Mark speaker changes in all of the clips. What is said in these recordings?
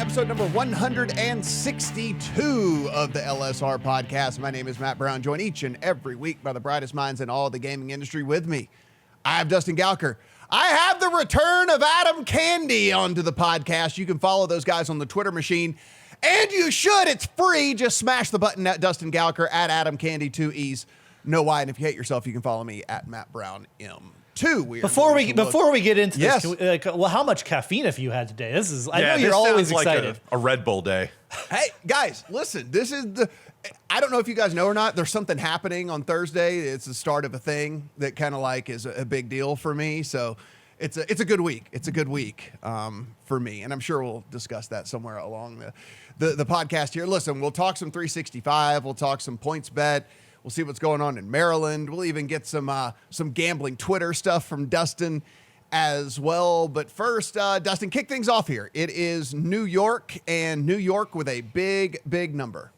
Speaker 1: episode number 162 of the LSR Podcast. My name is Matt Brown, joined each and every week by the brightest minds in all the gaming industry. With me, I have Dustin Gouker. I have the return of Adam Candee onto the podcast. You can follow those guys on the Twitter machine, and you should. It's free. Just smash the button at Dustin Gouker, at Adam Candee, 2 E's, no Y. And if you hate yourself, you can follow me at Matt Brown M. Before we
Speaker 2: get into
Speaker 1: yes.
Speaker 2: this, how much caffeine have you had today? I know you're always excited.
Speaker 3: Like a Red Bull day.
Speaker 1: Hey guys, listen, I don't know if you guys know or not, there's something happening on Thursday. It's the start of a thing that kind of like is a big deal for me. So it's a good week. It's a good week for me. And I'm sure we'll discuss that somewhere along the podcast here. Listen, we'll talk some 365. We'll talk some PointsBet. We'll see what's going on in Maryland. We'll even get some gambling Twitter stuff from Dustin as well. But first, Dustin, kick things off here. It is New York, and New York with a big, big number.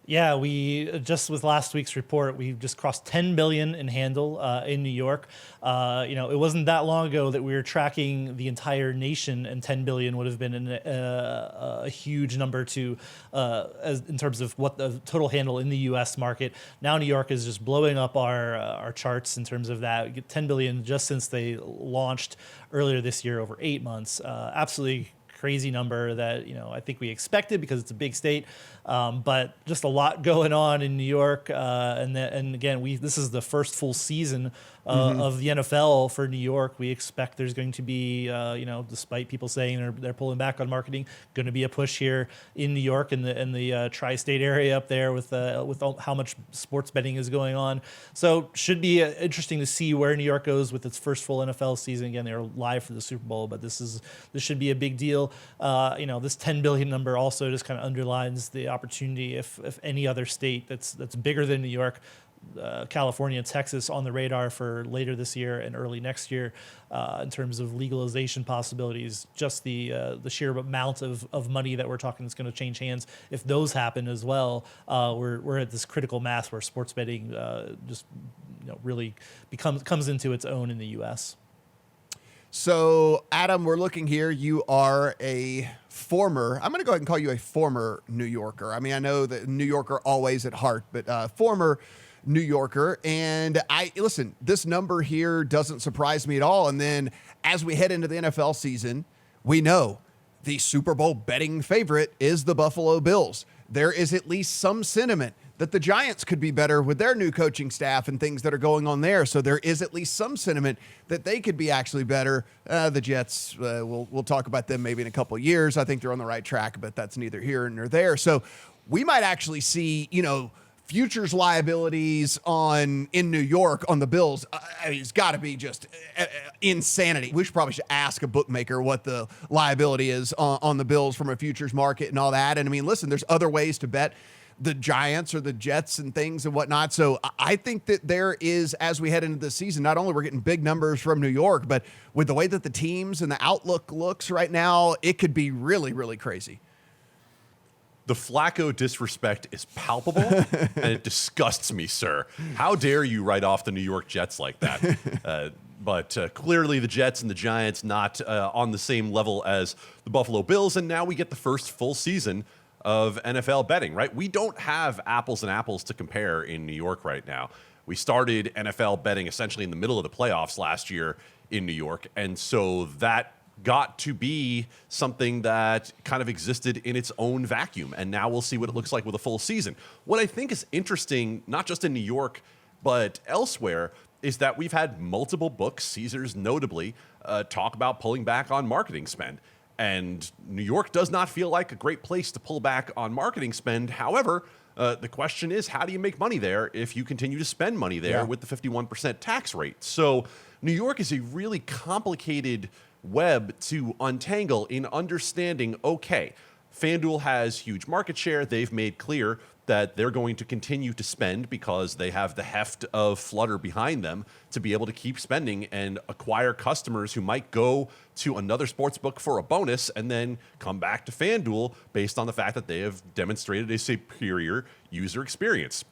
Speaker 2: Yeah, we just with last week's report, we just crossed 10 billion in handle in New York. It wasn't that long ago that we were tracking the entire nation, and 10 billion would have been a huge number in terms of what the total handle in the U.S. market. Now New York is just blowing up our charts in terms of that. We get 10 billion just since they launched earlier this year, over 8 months. Absolutely crazy number that I think we expected because it's a big state, but just a lot going on in New York, and again, this is the first full season of the NFL for New York. We expect there's going to be, despite people saying they're pulling back on marketing, going to be a push here in New York and the tri-state area up there with how much sports betting is going on. So should be interesting to see where New York goes with its first full NFL season. Again, they're live for the Super Bowl, but this should be a big deal. This 10 billion number also just kind of underlines the opportunity if any other state that's bigger than New York, California and Texas on the radar for later this year and early next year in terms of legalization possibilities. Just the sheer amount of money that we're talking that's going to change hands. If those happen as well, we're at this critical mass where sports betting really comes into its own in the U.S.
Speaker 1: So, Adam, we're looking here. You are I'm going to go ahead and call you a former New Yorker. I mean, I know that New Yorker always at heart, but former New Yorker. And listen, this number here doesn't surprise me at all. And then as we head into the NFL season, we know the Super Bowl betting favorite is the Buffalo Bills. There is at least some sentiment that the Giants could be better with their new coaching staff and things that are going on there. So there is at least some sentiment that they could be actually better. The Jets, we'll talk about them maybe in a couple of years. I think they're on the right track, but that's neither here nor there. So we might actually see, futures liabilities in New York on the Bills. It's got to be just insanity. We probably should ask a bookmaker what the liability is on the Bills from a futures market and all that. And I mean, listen, there's other ways to bet the Giants or the Jets and things and whatnot. So I think that there is, as we head into this season, not only we're getting big numbers from New York, but with the way that the teams and the outlook looks right now, it could be really, really crazy.
Speaker 3: The Flacco disrespect is palpable, and it disgusts me, sir. How dare you write off the New York Jets like that? But clearly the Jets and the Giants not on the same level as the Buffalo Bills, and now we get the first full season of NFL betting, right? We don't have apples and apples to compare in New York right now. We started NFL betting essentially in the middle of the playoffs last year in New York, and so that got to be something that kind of existed in its own vacuum, and now we'll see what it looks like with a full season. What I think is interesting, not just in New York, but elsewhere, is that we've had multiple books, Caesars notably, talk about pulling back on marketing spend. And New York does not feel like a great place to pull back on marketing spend. However, the question is, how do you make money there if you continue to spend money there with the 51% tax rate? So New York is a really complicated web to untangle in understanding, okay, FanDuel has huge market share. They've made clear that they're going to continue to spend because they have the heft of Flutter behind them to be able to keep spending and acquire customers who might go to another sportsbook for a bonus and then come back to FanDuel based on the fact that they have demonstrated a superior user experience.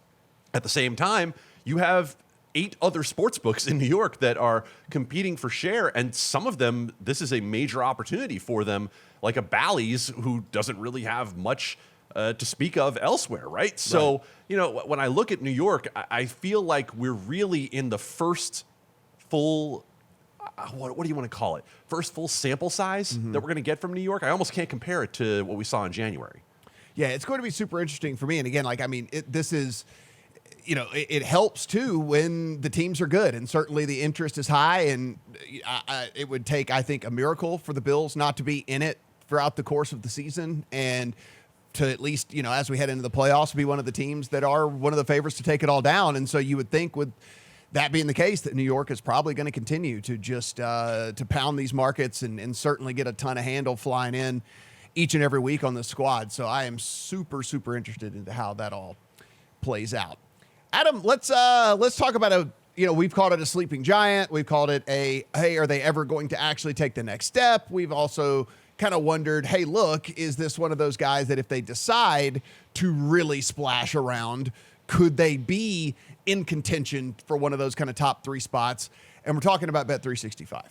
Speaker 3: At the same time, you have 8 other sports books in New York that are competing for share, and some of them, this is a major opportunity for them, like a Bally's, who doesn't really have much to speak of elsewhere, right? So, when I look at New York, I feel like we're really in the first full, what do you want to call it? First full sample size that we're going to get from New York. I almost can't compare it to what we saw in January.
Speaker 1: Yeah, it's going to be super interesting for me. And again, this is, it helps too when the teams are good, and certainly the interest is high. And it would take, I think, a miracle for the Bills not to be in it throughout the course of the season, and to at least, as we head into the playoffs, be one of the teams that are one of the favorites to take it all down. And so you would think, with that being the case, that New York is probably going to continue to just to pound these markets and certainly get a ton of handle flying in each and every week on the squad. So I am super, super interested into how that all plays out. Adam, let's talk about we've called it a sleeping giant. We've called it hey, are they ever going to actually take the next step? We've also kind of wondered, hey, look, is this one of those guys that if they decide to really splash around, could they be in contention for one of those kind of top 3 spots? And we're talking about Bet365.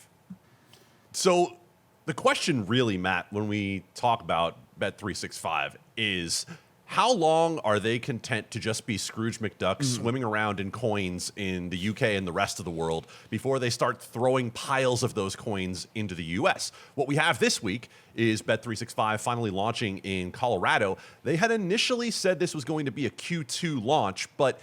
Speaker 3: So the question really, Matt, when we talk about Bet365 is, how long are they content to just be Scrooge McDuck swimming around in coins in the UK and the rest of the world before they start throwing piles of those coins into the US? What we have this week is Bet365 finally launching in Colorado. They had initially said this was going to be a Q2 launch, but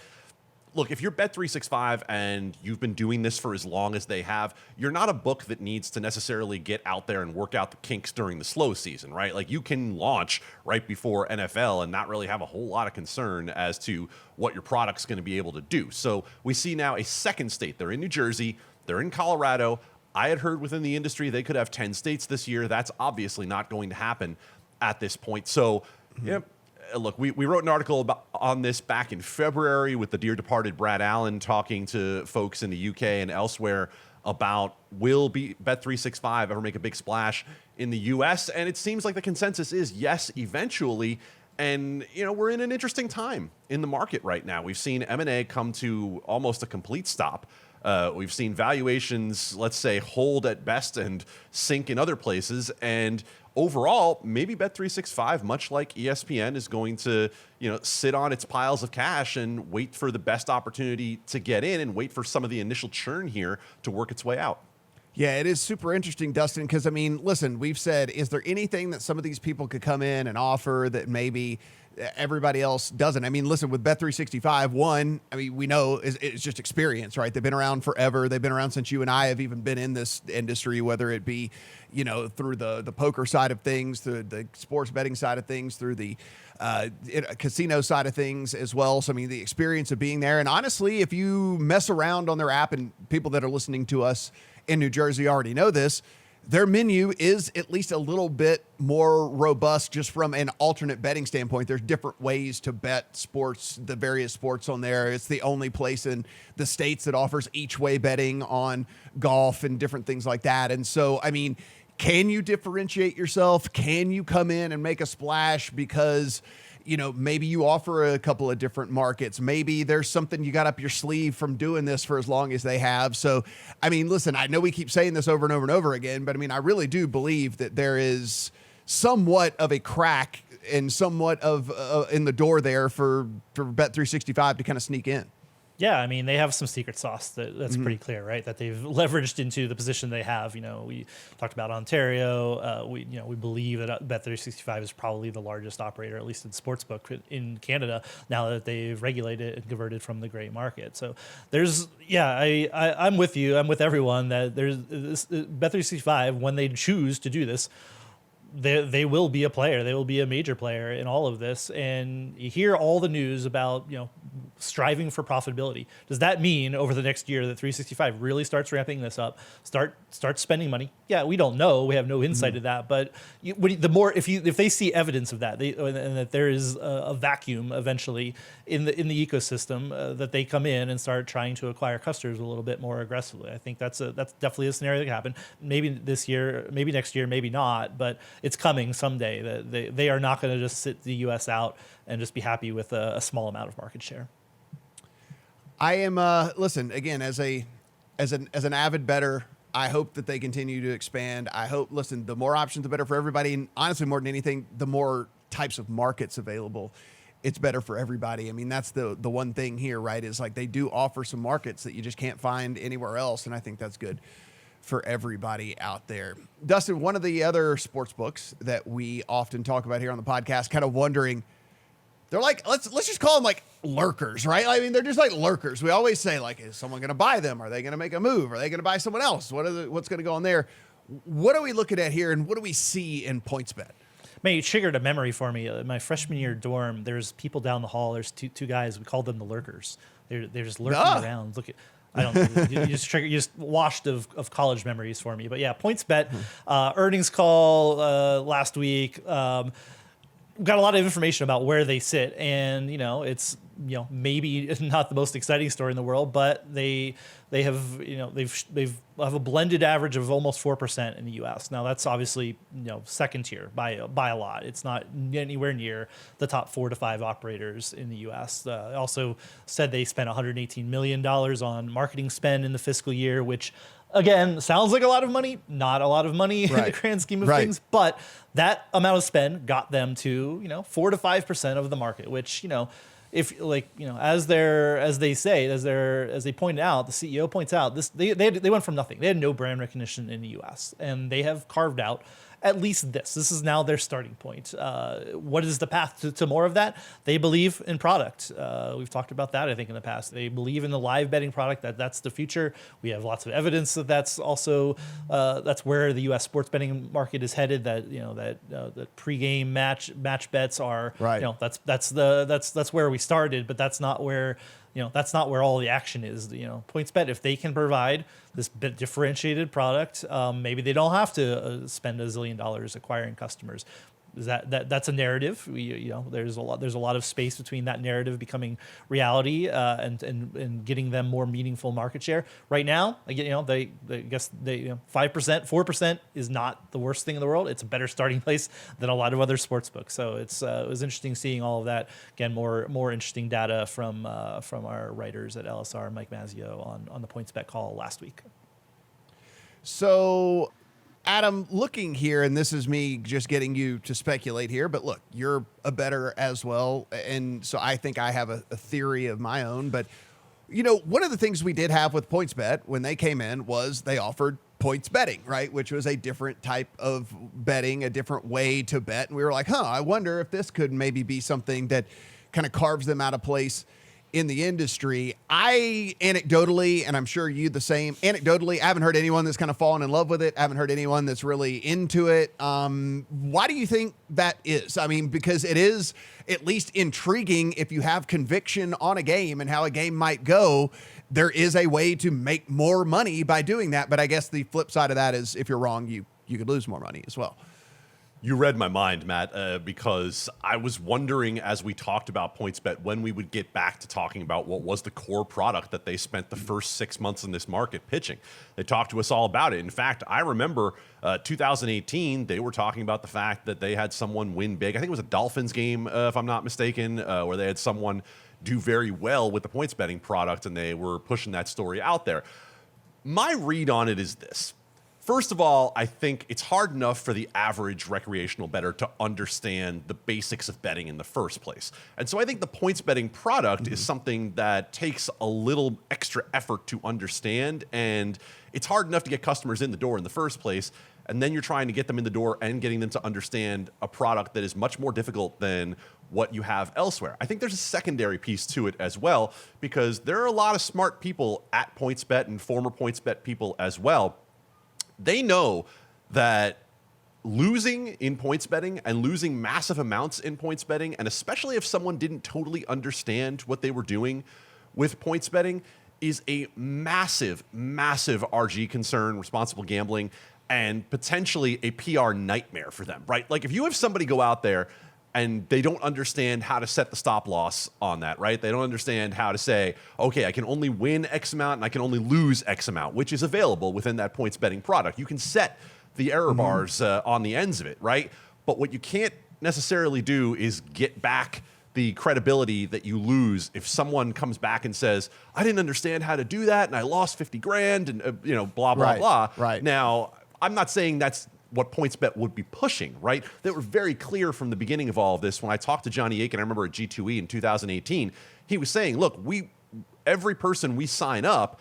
Speaker 3: look, if you're Bet365 and you've been doing this for as long as they have, you're not a book that needs to necessarily get out there and work out the kinks during the slow season, right? Like, you can launch right before NFL and not really have a whole lot of concern as to what your product's going to be able to do. So we see now a second state. They're in New Jersey. They're in Colorado. I had heard within the industry they could have 10 states this year. That's obviously not going to happen at this point. So, look, we wrote an article on this back in February with the dear departed Brad Allen, talking to folks in the UK and elsewhere about, will Bet365 ever make a big splash in the US? And it seems like the consensus is yes, eventually. And, we're in an interesting time in the market right now. We've seen M&A come to almost a complete stop. We've seen valuations, let's say, hold at best and sink in other places. And overall, maybe Bet365, much like ESPN, is going to, sit on its piles of cash and wait for the best opportunity to get in and wait for some of the initial churn here to work its way out.
Speaker 1: Yeah, it is super interesting, Dustin, because, listen, we've said, is there anything that some of these people could come in and offer that maybe everybody else doesn't? Listen, with Bet365, we know it's just experience, right? They've been around forever. They've been around since you and I have even been in this industry, whether it be, through the poker side of things, through the sports betting side of things, through the casino side of things as well. So, the experience of being there. And honestly, if you mess around on their app, and people that are listening to us in New Jersey already know this, their menu is at least a little bit more robust just from an alternate betting standpoint. There's different ways to bet sports, the various sports on there. It's the only place in the States that offers each way betting on golf and different things like that. And so, can you differentiate yourself? Can you come in and make a splash because, maybe you offer a couple of different markets? Maybe there's something you got up your sleeve from doing this for as long as they have. So, listen, I know we keep saying this over and over and over again, but I really do believe that there is somewhat of a crack and somewhat of in the door there for Bet365 to kind of sneak in.
Speaker 2: Yeah, they have some secret sauce that's pretty clear, right? That they've leveraged into the position they have. We talked about Ontario. We believe that Bet365 is probably the largest operator, at least in sportsbook in Canada, now that they've regulated and converted from the gray market. So I'm with you. I'm with everyone that there's this, Bet365, when they choose to do this, they will be a player. They will be a major player in all of this. And you hear all the news about, striving for profitability. Does that mean over the next year that 365 really starts ramping this up, start spending money? Yeah, we don't know. We have no insight to that. But if they see evidence of that, and that there is a vacuum eventually in the ecosystem, that they come in and start trying to acquire customers a little bit more aggressively. I think that's definitely a scenario that can happen. Maybe this year, maybe next year, maybe not. But it's coming someday. That they are not going to just sit the U.S. out and just be happy with a small amount of market share.
Speaker 1: I am, listen, again, as an avid bettor, I hope that they continue to expand. I hope, listen, the more options, the better for everybody. And honestly, more than anything, the more types of markets available, it's better for everybody. I mean, that's the one thing here, right? Is like they do offer some markets that you just can't find anywhere else. And I think that's good for everybody out there. Dustin, one of the other sports books that we often talk about here on the podcast, kind of wondering, they're like, let's just call them like lurkers, right? I mean, they're just like lurkers. We always say, like, is someone going to buy them? Are they going to make a move? Are they going to buy someone else? What's going to go on there? What are we looking at here, and what do we see in PointsBet?
Speaker 2: Man, you triggered a memory for me. My freshman year dorm, there's people down the hall. There's two guys. We called them the lurkers. They're just lurking around. Look at. I don't. You just washed of college memories for me. But yeah, PointsBet earnings call last week. Got a lot of information about where they sit, and it's maybe not the most exciting story in the world, but they have they've have a blended average of almost 4% in the U.S. Now that's obviously second tier by a lot. It's not anywhere near the top 4 to 5 operators in the U.S. Also said they spent $118 million on marketing spend in the fiscal year, which again sounds like a lot of money, not a lot of money in the grand scheme of things, but that amount of spend got them to 4 to 5% of the market, which if as they pointed out, the CEO points out, they went from nothing. They had no brand recognition in the U.S. and they have carved out at least this. This is now their starting point. What is the path to more of that? They believe in product. We've talked about that, I think, in the past. They believe in the live betting product, that's the future. We have lots of evidence that that's also that's where the U.S. sports betting market is headed. That that pregame match bets are that's where we started, but that's not where. That's not where all the action is. PointsBet, if they can provide this bit differentiated product, maybe they don't have to spend $1 zillion acquiring customers. That's a narrative. There's a lot of space between that narrative becoming reality and getting them more meaningful market share. Right now, they 5%, 4% is not the worst thing in the world. It's a better starting place than a lot of other sports books. So it was interesting seeing all of that. Again, more interesting data from our writers at LSR, Mike Mazzio on the PointsBet call last week.
Speaker 1: So, Adam, looking here, and this is me just getting you to speculate here, but look, you're a bettor as well, and so I think I have a theory of my own. But, one of the things we did have with PointsBet when they came in was they offered points betting, right, which was a different type of betting, a different way to bet. And we were like, I wonder if this could maybe be something that kind of carves them out of place in the industry. I anecdotally, and I'm sure you the same, I haven't heard anyone that's kind of fallen in love with it. I haven't heard anyone that's really into it. Why do you think that is? I mean, because it is at least intriguing if you have conviction on a game and how a game might go. There is a way to make more money by doing that. But I guess the flip side of that is if you're wrong, you could lose more money as well.
Speaker 3: You read my mind, Matt, because I was wondering as we talked about PointsBet when we would get back to talking about what was the core product that they spent the first 6 months in this market pitching. They talked to us all about it. In fact, I remember 2018, they were talking about the fact that they had someone win big. I think it was a Dolphins game, if I'm not mistaken, where they had someone do very well with the points betting product, and they were pushing that story out there. My read on it is this. First of all, I think it's hard enough for the average recreational bettor to understand the basics of betting in the first place. And so I think the points betting product is something that takes a little extra effort to understand, and it's hard enough to get customers in the door in the first place, and then you're trying to get them in the door and getting them to understand a product that is much more difficult than what you have elsewhere. I think there's a secondary piece to it as well, because there are a lot of smart people at PointsBet and former PointsBet people as well. They know that losing in points betting and losing massive amounts in points betting, and especially if someone didn't totally understand what they were doing with points betting, is a massive, massive RG concern, responsible gambling, and potentially a PR nightmare for them, right? Like if you have somebody go out there and they don't understand how to set the stop loss on that, right? They don't understand how to say, okay, I can only win X amount and I can only lose X amount, which is available within that points betting product. You can set the error bars on the ends of it, right? But what you can't necessarily do is get back the credibility that you lose if someone comes back and says, I didn't understand how to do that and I lost 50 grand and, blah, blah, blah.
Speaker 1: Right.
Speaker 3: Now, I'm not saying that's what PointsBet would be pushing, right? They were very clear from the beginning of all of this. When I talked to Johnny Aiken, I remember at G2E in 2018, he was saying, look, every person we sign up,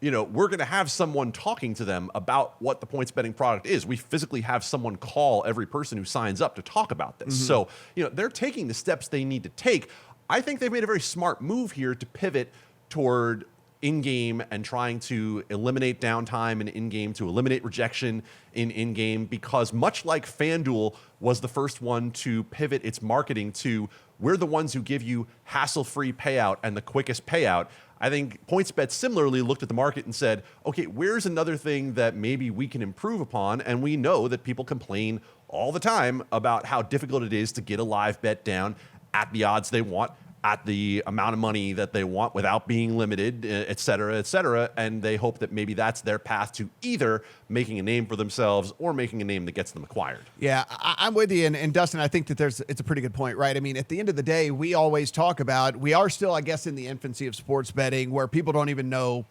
Speaker 3: we're going to have someone talking to them about what the points betting product is. We physically have someone call every person who signs up to talk about this. So, they're taking the steps they need to take. I think they've made a very smart move here to pivot toward in-game and trying to eliminate downtime in in-game, to eliminate rejection in in-game, because much like FanDuel was the first one to pivot its marketing to, we're the ones who give you hassle-free payout and the quickest payout. I think PointsBet similarly looked at the market and said, okay, where's another thing that maybe we can improve upon? And we know that people complain all the time about how difficult it is to get a live bet down at the odds they want, at the amount of money that they want without being limited, et cetera, et cetera. And they hope that maybe that's their path to either making a name for themselves or making a name that gets them acquired.
Speaker 1: Yeah, I'm with you. And Dustin, I think that it's a pretty good point, right? I mean, at the end of the day, we always talk about, we are still, I guess, in the infancy of sports betting where people don't even know,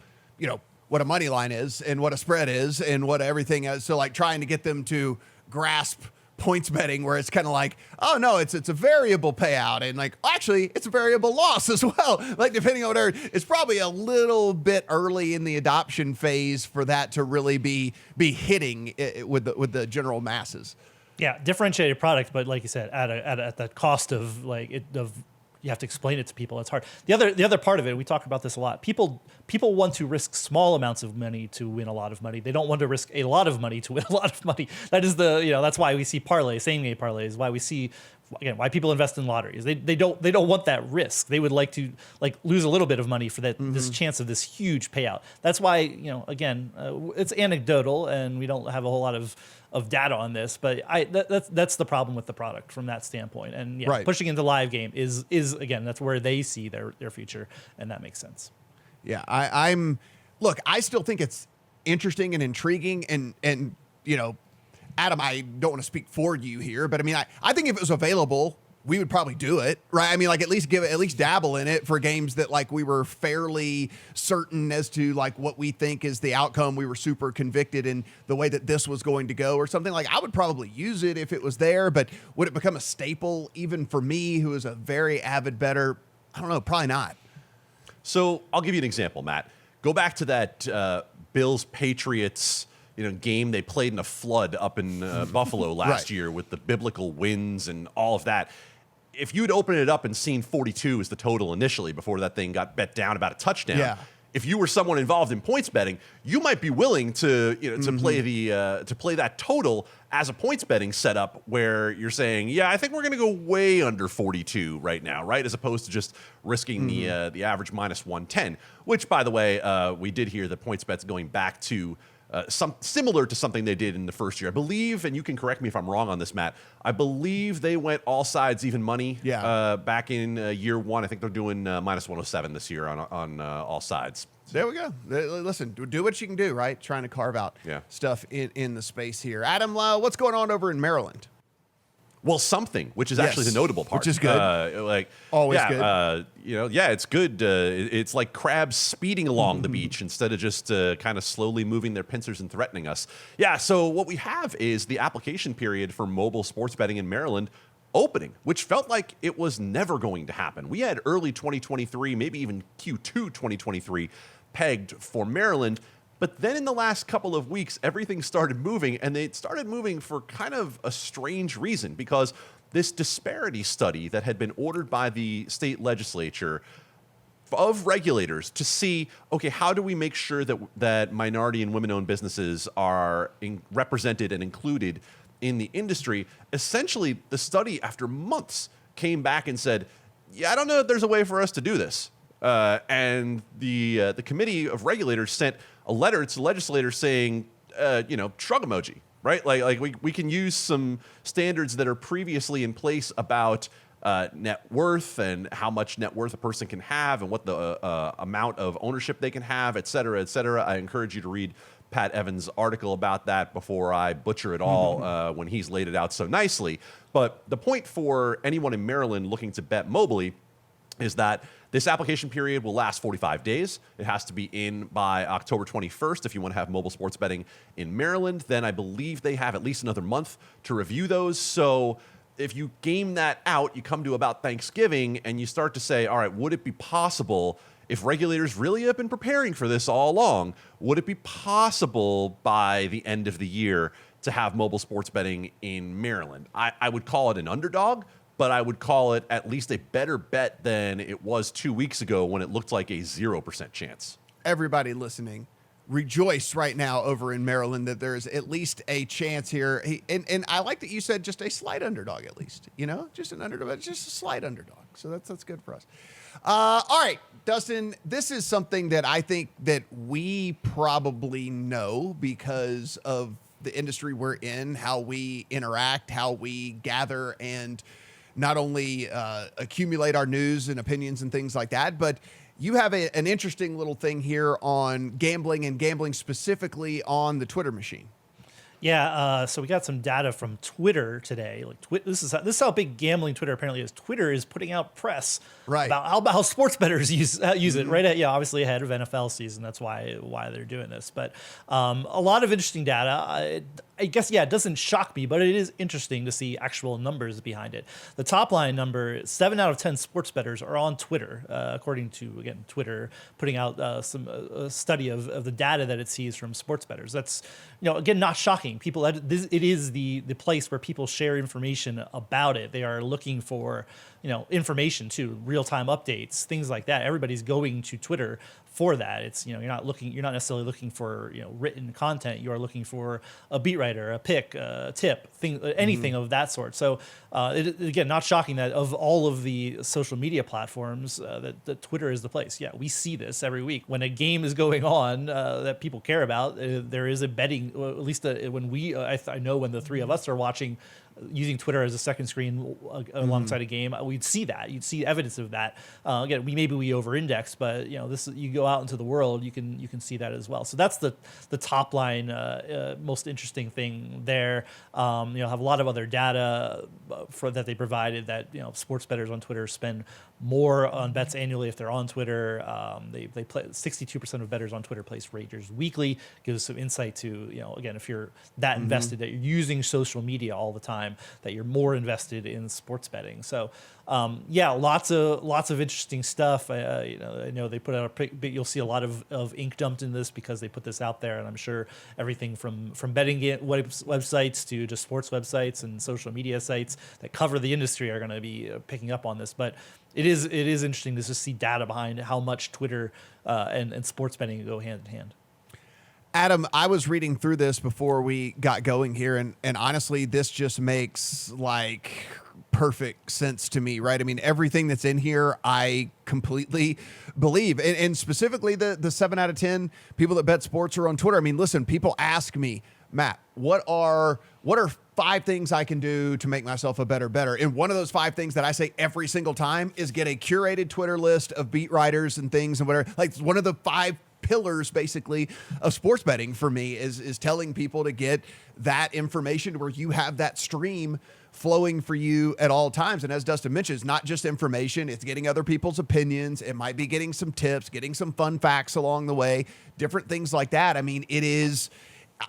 Speaker 1: what a money line is and what a spread is and what everything is. So like trying to get them to grasp points betting where it's kind of like, oh no, it's a variable payout, and like actually it's a variable loss as well. Like depending on whatever, it's probably a little bit early in the adoption phase for that to really be hitting with the general masses.
Speaker 2: Yeah, differentiated product, but like you said, at the cost of you have to explain it to people. It's hard. The other part of it, we talk about this a lot. People want to risk small amounts of money to win a lot of money. They don't want to risk a lot of money to win a lot of money. That is that's why we see parlays, same game parlays. Why we see, again, why people invest in lotteries. They don't want that risk. They would like to lose a little bit of money for that this chance of this huge payout. That's why again, it's anecdotal and we don't have a whole lot of data on this, but that's the problem with the product from that standpoint. And
Speaker 1: right.
Speaker 2: Pushing into live game is again, that's where they see their future, and that makes sense.
Speaker 1: Yeah, I still think it's interesting and intriguing, and Adam, I don't want to speak for you here, but I mean, I think if it was available, we would probably do it, right? I mean, at least dabble in it for games that we were fairly certain as to what we think is the outcome. We were super convicted in the way that this was going to go or something. I would probably use it if it was there, but would it become a staple even for me, who is a very avid bettor? I don't know, probably not.
Speaker 3: So I'll give you an example, Matt. Go back to that Bills-Patriots game they played in a flood up in Buffalo last year with the biblical winds and all of that. If you'd opened it up and seen 42 as the total initially before that thing got bet down about a touchdown, if you were someone involved in points betting, you might be willing to to play that total as a points betting setup where you're saying, yeah, I think we're going to go way under 42 right now, right, as opposed to just risking the average minus 110. Which, by the way, we did hear that PointsBet's going back to similar to something they did in the first year. I believe, and you can correct me if I'm wrong on this, Matt, I believe they went all sides even money back in year one. I think they're doing minus 107 this year on all sides.
Speaker 1: There we go. Listen, do what you can do, right? Trying to carve out stuff in the space here. Adam, what's going on over in Maryland?
Speaker 3: Well, something, which is actually the notable part.
Speaker 1: Which is good. Always good.
Speaker 3: It's good. It's like crabs speeding along the beach instead of just kind of slowly moving their pincers and threatening us. Yeah, so what we have is the application period for mobile sports betting in Maryland opening, which felt like it was never going to happen. We had early 2023, maybe even Q2 2023 pegged for Maryland. But then in the last couple of weeks, everything started moving, and they started moving for kind of a strange reason, because this disparity study that had been ordered by the state legislature of regulators to see, okay, how do we make sure that minority and women-owned businesses are represented and included in the industry, essentially the study after months came back and said, yeah, I don't know if there's a way for us to do this. And the committee of regulators sent a letter to legislators saying, shrug emoji, right? Like we can use some standards that are previously in place about net worth and how much net worth a person can have and what the amount of ownership they can have, et cetera, et cetera. I encourage you to read Pat Evans' article about that before I butcher it all when he's laid it out so nicely. But the point for anyone in Maryland looking to bet mobily is that this application period will last 45 days. It has to be in by October 21st if you want to have mobile sports betting in Maryland. Then I believe they have at least another month to review those. So if you game that out, you come to about Thanksgiving and you start to say, all right, would it be possible, if regulators really have been preparing for this all along, would it be possible by the end of the year to have mobile sports betting in Maryland? I would call it an underdog, but I would call it at least a better bet than it was 2 weeks ago when it looked like a 0% chance.
Speaker 1: Everybody listening, rejoice right now over in Maryland that there's at least a chance here. And I like that you said just a slight underdog at least, just an underdog, just a slight underdog. So that's good for us. All right, Dustin, this is something that I think that we probably know because of the industry we're in, how we interact, how we gather and not only accumulate our news and opinions and things like that, but you have an interesting little thing here on gambling and gambling specifically on the Twitter machine.
Speaker 2: Yeah, so we got some data from Twitter today. This is how big gambling Twitter apparently is. Twitter is putting out press about how sports bettors use it right at obviously ahead of NFL season. That's why they're doing this. But a lot of interesting data. I guess it doesn't shock me, but it is interesting to see actual numbers behind it. The top line number: 7 out of 10 sports bettors are on Twitter, according to Twitter putting out a study of the data that it sees from sports bettors. That's again not shocking. People, it is the place where people share information about it. They are looking for information too, real-time updates, things like that. Everybody's going to Twitter for that. It's you're not necessarily looking for written content. You are looking for a beat writer, a pick, a tip, anything of that sort. So again, not shocking that of all of the social media platforms, that Twitter is the place. Yeah, we see this every week when a game is going on that people care about. There is a betting, at least when I know when the three of us are watching, using Twitter as a second screen alongside a game, we'd see that. You'd see evidence of that. Again, we over-index, but this you go out into the world, you can see that as well. So that's the top line, most interesting thing there. Have a lot of other data that they provided that sports bettors on Twitter spend more on bets annually if they're on Twitter. They play 62% of bettors on Twitter place wagers weekly. Gives some insight to again, if you're that invested, that you're using social media all the time, that you're more invested in sports betting. So lots of interesting stuff. I know they put out you'll see a lot of ink dumped in this because they put this out there, and I'm sure everything from betting websites to just sports websites and social media sites that cover the industry are going to be picking up on this. But it is interesting to just see data behind how much Twitter and sports betting go hand in hand.
Speaker 1: Adam, I was reading through this before we got going here, and honestly, this just makes perfect sense to me, right? I mean, everything that's in here, I completely believe, and specifically the 7 out of 10 people that bet sports are on Twitter. I mean, listen, people ask me, Matt, what are 5 things I can do to make myself a better bettor? And one of those 5 things that I say every single time is get a curated Twitter list of beat writers and things and whatever. Like, one of the 5 pillars basically of sports betting for me is telling people to get that information where you have that stream flowing for you at all times. And as Dustin mentions, not just information, it's getting other people's opinions. It might be getting some tips, getting some fun facts along the way, different things like that. I mean, it is,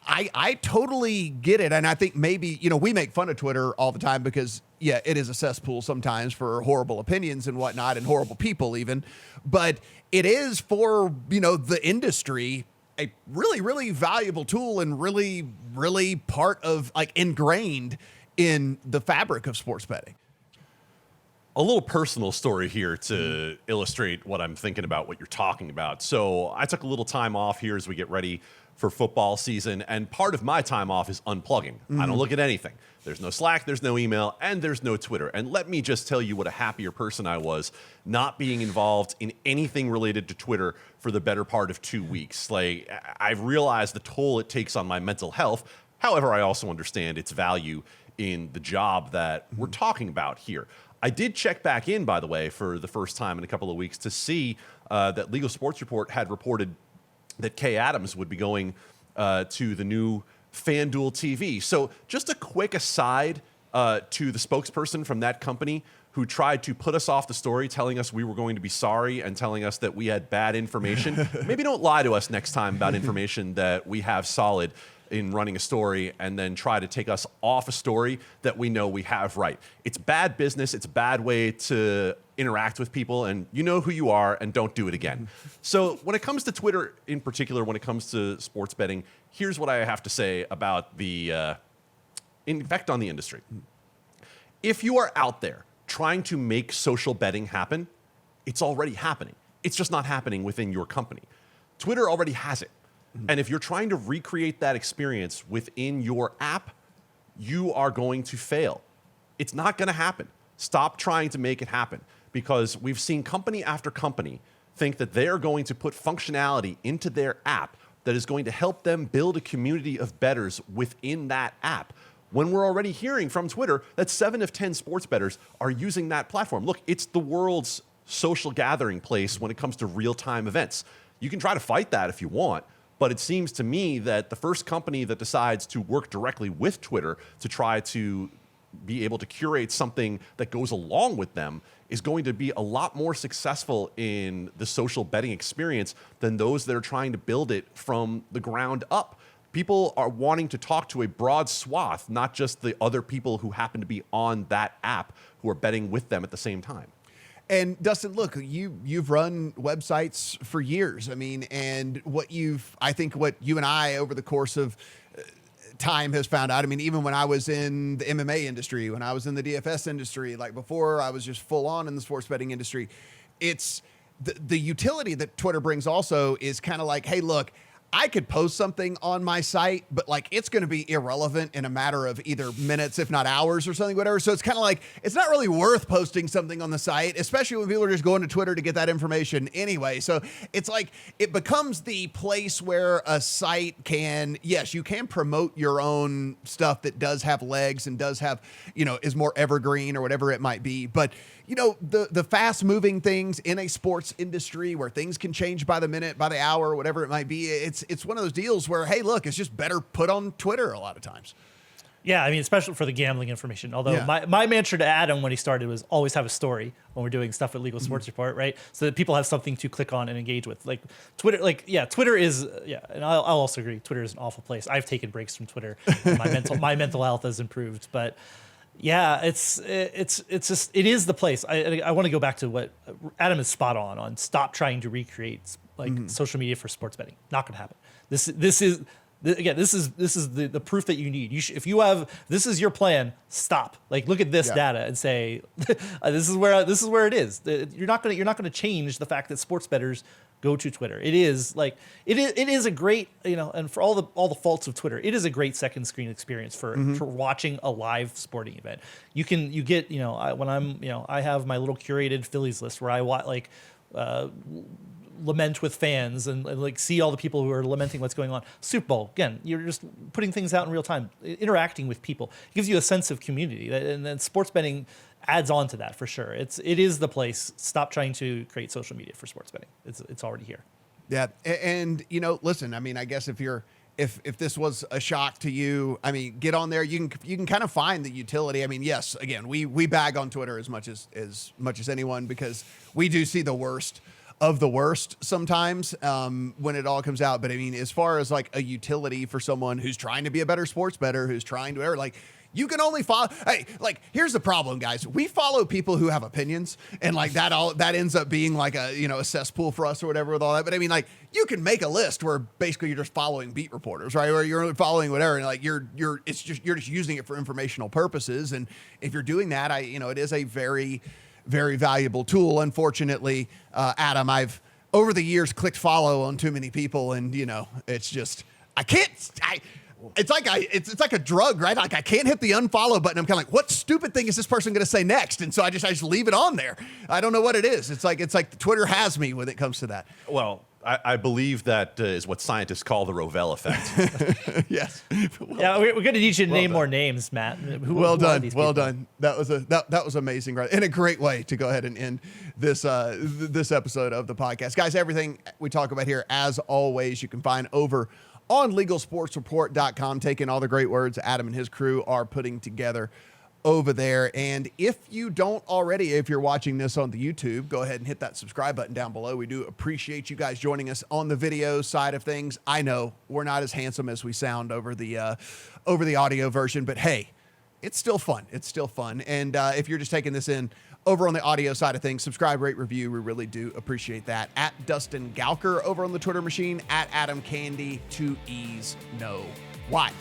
Speaker 1: I totally get it. And I think maybe, we make fun of Twitter all the time because it is a cesspool sometimes for horrible opinions and whatnot, and horrible people even, but it is for, the industry, a really, really valuable tool and really, really part of ingrained in the fabric of sports betting.
Speaker 3: A little personal story here to illustrate what I'm thinking about, what you're talking about. So I took a little time off here as we get ready for football season, and part of my time off is unplugging. I don't look at anything. There's no Slack, there's no email, and there's no Twitter. And let me just tell you what a happier person I was not being involved in anything related to Twitter for the better part of 2 weeks. I've realized the toll it takes on my mental health. However, I also understand its value in the job that we're talking about here. I did check back in, by the way, for the first time in a couple of weeks to see that Legal Sports Report had reported that Kay Adams would be going to the new FanDuel TV. So just a quick aside to the spokesperson from that company who tried to put us off the story, telling us we were going to be sorry and telling us that we had bad information. Maybe don't lie to us next time about information that we have solid in running a story and then try to take us off a story that we know we have right. It's bad business. It's a bad way to interact with people, and you know who you are, and don't do it again. So when it comes to Twitter in particular, when it comes to sports betting, here's what I have to say about the effect on the industry. If you are out there trying to make social betting happen, it's already happening. It's just not happening within your company. Twitter already has it. And if you're trying to recreate that experience within your app, you are going to fail. It's not going to happen. Stop trying to make it happen, because we've seen company after company think that they're going to put functionality into their app that is going to help them build a community of bettors within that app, when we're already hearing from Twitter that 7 of 10 sports bettors are using that platform. Look, it's the world's social gathering place when it comes to real-time events. You can try to fight that if you want, but it seems to me that the first company that decides to work directly with Twitter to try to be able to curate something that goes along with them is going to be a lot more successful in the social betting experience than those that are trying to build it from the ground up. People are wanting to talk to a broad swath, not just the other people who happen to be on that app who are betting with them at the same time.
Speaker 1: And Dustin, look, you've run websites for years. I mean, and I think what you and I over the course of time has found out. I mean, even when I was in the MMA industry, when I was in the DFS industry, like before I was just full on in the sports betting industry, it's the utility that Twitter brings also is kind of like, hey, look, I could post something on my site, but like it's going to be irrelevant in a matter of either minutes, if not hours or something, whatever. So it's kind of like, it's not really worth posting something on the site, especially when people are just going to Twitter to get that information anyway. So it's like, it becomes the place where a site can, yes, you can promote your own stuff that does have legs and does have, is more evergreen or whatever it might be. But the fast moving things in a sports industry where things can change by the minute, by the hour, whatever it might be. It's one of those deals where, hey, look, it's just better put on Twitter a lot of times.
Speaker 2: Yeah, I mean, especially for the gambling information. Although
Speaker 1: Yeah.
Speaker 2: my mantra to Adam when he started was always have a story when we're doing stuff at Legal Sports Report, right? So that people have something to click on and engage with. Like Twitter, Twitter is, and I'll also agree, Twitter is an awful place. I've taken breaks from Twitter. And my mental health has improved, but yeah, it's just, it is the place. I want to go back to what Adam is spot on stop trying to recreate social media for sports betting. Not going to happen. This is the proof that you need. If you have, this is your plan, stop. Like, look at this data and say, this is where it is. You're not going to change the fact that sports bettors go to Twitter. It is a great, and for all the faults of Twitter, it is a great second screen experience for watching a live sporting event. You get, I have my little curated Phillies list where I watch lament with fans and like see all the people who are lamenting what's going on. Super Bowl, again, you're just putting things out in real time, interacting with people. It gives you a sense of community, and then sports betting adds on to that for sure. It is the place. Stop trying to create social media for sports betting. It's already here.
Speaker 1: Yeah, and listen, I mean, I guess if this was a shock to you, I mean, get on there. You can kind of find the utility. I mean, yes, again, we bag on Twitter as much as anyone, because we do see the worst of the worst sometimes when it all comes out. But I mean, as far as like a utility for someone who's trying to be a better sports bettor, who's trying to you can only follow. Hey, like, here's the problem, guys. We follow people who have opinions, and like that ends up being like a cesspool for us or whatever with all that. But I mean, like, you can make a list where basically you're just following beat reporters, right? Or you're following whatever, and like you're just using it for informational purposes. And if you're doing that, it is a very, very valuable tool. Unfortunately, Adam, I've over the years clicked follow on too many people, and it's just it's like a drug, right? Like, I can't hit the unfollow button. I'm kind of like, what stupid thing is this person going to say next? And so I just leave it on there. I don't know what it is. It's like Twitter has me when it comes to that.
Speaker 3: Well, I believe that is what scientists call the Rovell effect.
Speaker 1: Yes.
Speaker 2: Yeah, we're going to need you to name more names, Matt. Who are
Speaker 1: Done.
Speaker 2: these
Speaker 1: Well
Speaker 2: people?
Speaker 1: done. That was amazing, right? And a great way to go ahead and end this episode of the podcast, guys. Everything we talk about here, as always, you can find over on LegalSportsReport.com. Taking all the great words Adam and his crew are putting together over there. And if you don't already, if you're watching this on the YouTube, go ahead and hit that subscribe button down below. We do appreciate you guys joining us on the video side of things. I know we're not as handsome as we sound over the audio version, but hey, it's still fun. It's still fun. And if you're just taking this in over on the audio side of things, subscribe, rate, review. We really do appreciate that. At Dustin Gouker over on the Twitter machine, at Adam Candee, 2 E's, no Y.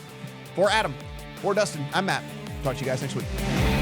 Speaker 1: For Adam, for Dustin, I'm Matt. Talk to you guys next week.